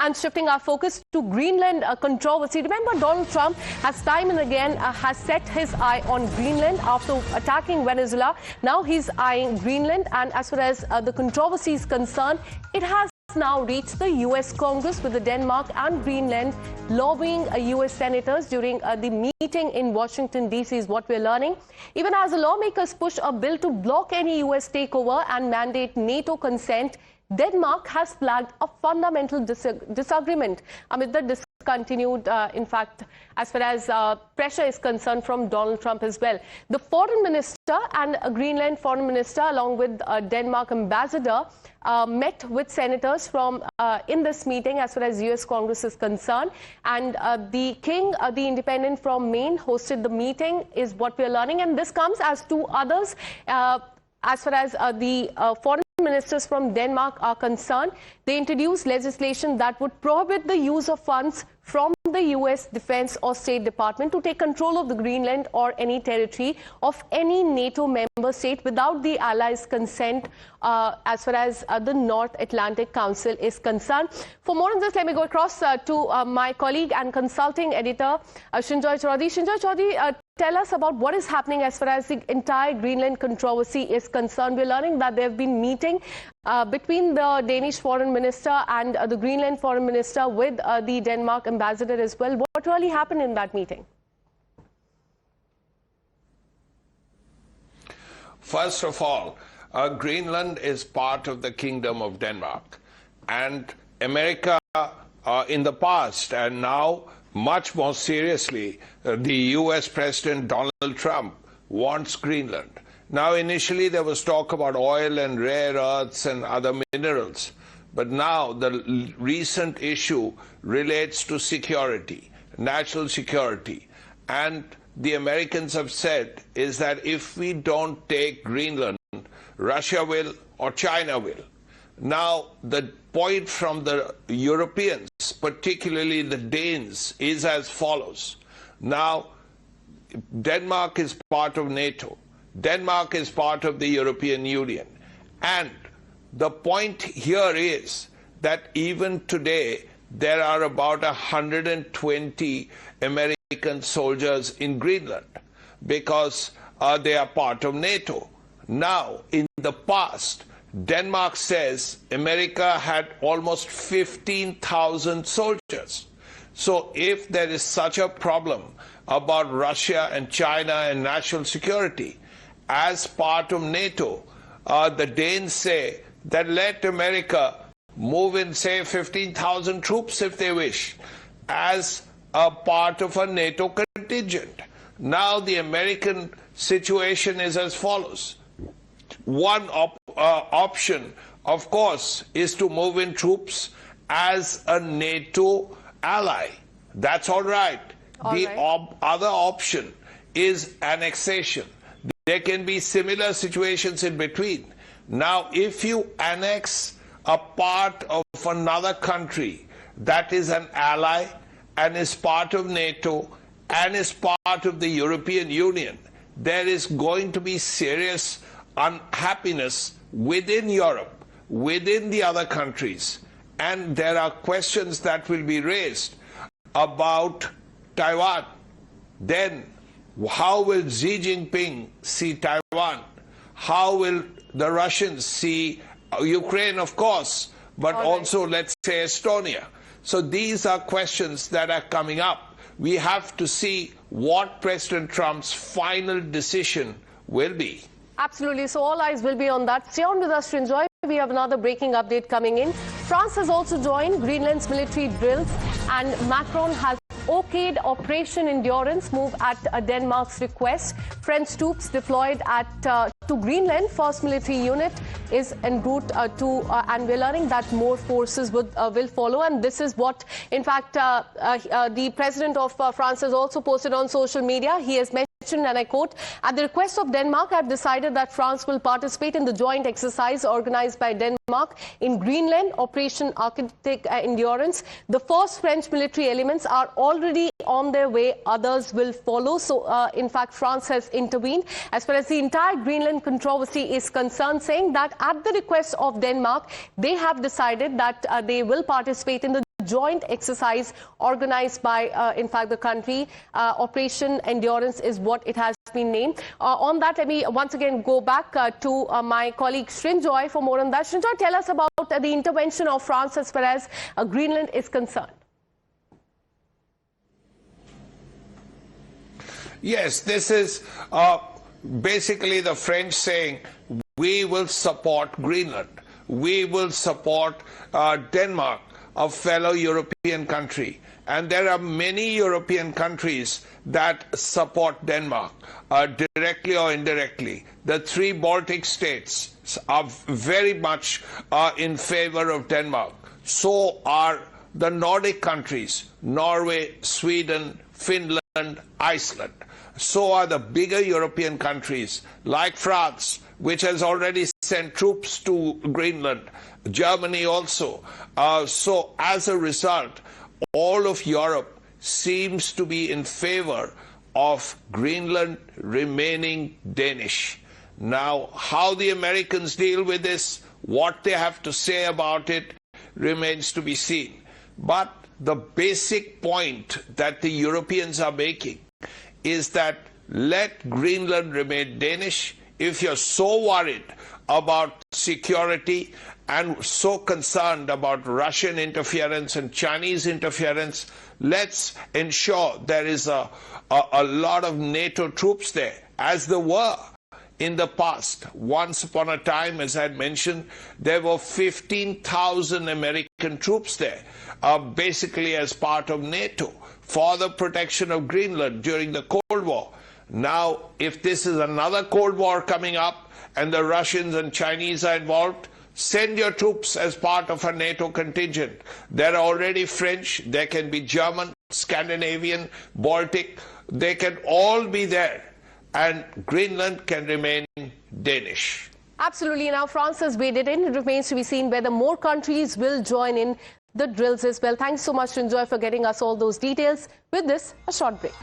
And shifting our focus to Greenland controversy. Remember, Donald Trump has time and again has set his eye on Greenland after attacking Venezuela. Now he's eyeing Greenland, and as far as the controversy is concerned, it has now reached the US Congress, with the Denmark and Greenland lobbying US senators during the meeting in Washington, D.C. is what we're learning. Even as the lawmakers push a bill to block any US takeover and mandate NATO consent, Denmark has flagged a fundamental disagreement amid the discontinued, in fact, as far as pressure is concerned from Donald Trump as well. The foreign minister and Greenland foreign minister, along with Denmark ambassador, met with senators from in this meeting as far as US Congress is concerned. And the king, the independent from Maine, hosted the meeting is what we're learning. And this comes as two others, as far as the foreign ministers from Denmark are concerned. They introduced legislation that would prohibit the use of funds from the US Defense or State Department to take control of the Greenland or any territory of any NATO member state without the allies' consent, as far as the North Atlantic Council is concerned. For more on this, let me go across to my colleague and consulting editor, Shinjoy Chaudhary. Shinjoy Chaudhary, tell us about what is happening as far as the entire Greenland controversy is concerned. We're learning that there have been meeting between the Danish Foreign Minister and the Greenland Foreign Minister with the Denmark ambassador as well. What really happened in that meeting? First of all, Greenland is part of the Kingdom of Denmark, and America in the past and now much more seriously, the US President Donald Trump wants Greenland. Now, initially there was talk about oil and rare earths and other minerals, but now the recent issue relates to security, national security. And the Americans have said is that if we don't take Greenland, Russia will or China will. Now, the point from the Europeans, particularly the Danes, is as follows. Now, Denmark is part of NATO. Denmark is part of the European Union. And the point here is that even today, there are about 120 American soldiers in Greenland because they are part of NATO. Now, in the past, Denmark says America had almost 15,000 soldiers. So if there is such a problem about Russia and China and national security, as part of NATO, the Danes say that let America move in, say, 15,000 troops if they wish, as a part of a NATO contingent. Now the American situation is as follows. One option, of course, is to move in troops as a NATO ally. That's all right. The other option is annexation. There can be similar situations in between. Now, if you annex a part of another country that is an ally and is part of NATO and is part of the European Union, there is going to be serious unhappiness within Europe, within the other countries. And there are questions that will be raised about Taiwan. Then, how will Xi Jinping see Taiwan? How will the Russians see Ukraine, of course, but also, let's say, Estonia? So these are questions that are coming up. We have to see what President Trump's final decision will be. Absolutely. So all eyes will be on that. Stay on with us to enjoy. We have another breaking update coming in. France has also joined Greenland's military drills, and Macron has okayed Operation Endurance move at Denmark's request. French troops deployed to Greenland. First military unit is en route and we're learning that more forces will follow. And this is what, in fact, the president of France has also posted on social media. He has mentioned, and I quote, "At the request of Denmark, I've decided that France will participate in the joint exercise organized by Denmark in Greenland, Operation Arctic Endurance. The first French military elements are already on their way. Others will follow." So, in fact, France has intervened as far as the entire Greenland controversy is concerned, saying that at the request of Denmark, they have decided that they will participate in the joint exercise organized by, in fact, the country. Operation Endurance is what it has been named. On that, let me once again go back to my colleague Srinjoy for more on that. Srinjoy, tell us about the intervention of France as far as Greenland is concerned. Yes, this is basically the French saying, we will support Greenland. We will support Denmark, a fellow European country. And there are many European countries that support Denmark, directly or indirectly. The 3 Baltic states are very much in favor of Denmark. So are the Nordic countries, Norway, Sweden, Finland, Iceland. So are the bigger European countries like France, which has already sent troops to Greenland, Germany also. So as a result, all of Europe seems to be in favor of Greenland remaining Danish. Now, how the Americans deal with this, what they have to say about it, remains to be seen. But the basic point that the Europeans are making is that let Greenland remain Danish. If you're so worried about security and so concerned about Russian interference and Chinese interference, let's ensure there is a lot of NATO troops there, as there were in the past. Once upon a time, as I had mentioned, there were 15,000 American troops there, basically as part of NATO, for the protection of Greenland during the Cold War. Now, if this is another Cold War coming up and the Russians and Chinese are involved, send your troops as part of a NATO contingent. There are already French, there can be German, Scandinavian, Baltic, they can all be there, and Greenland can remain Danish. Absolutely. Now, France has waded in. It remains to be seen whether more countries will join in the drills as well. Thanks so much, Srinjoy, for getting us all those details. With this, a short break.